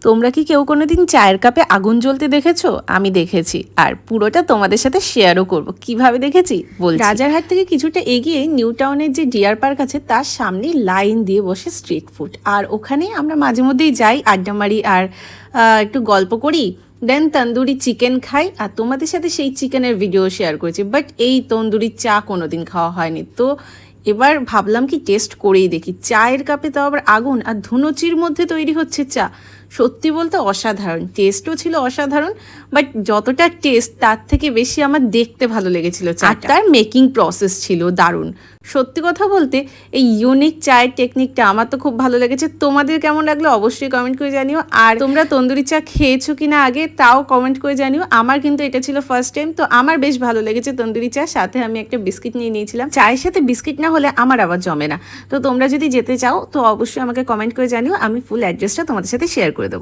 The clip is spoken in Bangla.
তোমরা কি কেউ কোনোদিন চায়ের কাপে আগুন জ্বলতে দেখেছো? আমি দেখেছি, আর পুরোটা তোমাদের সাথে শেয়ারও করব। কিভাবে দেখেছি বলছি। রাজারহাট থেকে কিছুটা এগিয়ে নিউ টাউনের যে ডিয়ার পার্ক আছে তার সামনে লাইন দিয়ে বসে স্ট্রিট ফুড, আর ওখানে আমরা মাঝে মধ্যেই যাই, আড্ডা মারি আর একটু গল্প করি, দেন তন্দুরি চিকেন খাই, আর তোমাদের সাথে সেই চিকেনের ভিডিও শেয়ার করেছি। বাট এই তন্দুরি চা কোনোদিন খাওয়া হয়নি, তো এবার ভাবলাম কি টেস্ট করেই দেখি। চায়ের কাপে তাও আবার আগুন, আর ধুনুচির মধ্যে তৈরি হচ্ছে চা। সত্যি বলতে অসাধারণ, টেস্টও ছিল অসাধারণ, বাট যতটা টেস্ট তার থেকে বেশি আমার দেখতে ভালো লেগেছিল চাটা। তার মেকিং প্রসেস ছিল দারুণ। সত্যি কথা বলতে এই ইউনিক চায়ের টেকনিকটা আমার তো খুব ভালো লেগেছে। তোমাদের কেমন লাগলো অবশ্যই কমেন্ট করে জানিও, আর তোমরা তন্দুরি চা খেয়েছো কিনা আগে তাও কমেন্ট করে জানিও। আমার কিন্তু এটা ছিল ফার্স্ট টাইম, তো আমার বেশ ভালো লেগেছে তন্দুরি চা। সাথে আমি একটা বিস্কিট নিয়ে নিয়েছিলাম, চায়ের সাথে বিস্কিট না হলে আমার আবার জমে না। তো তোমরা যদি যেতে চাও তো অবশ্যই আমাকে কমেন্ট করে জানিও, আমি ফুল অ্যাড্রেসটা তোমাদের সাথে শেয়ার করে দেবো।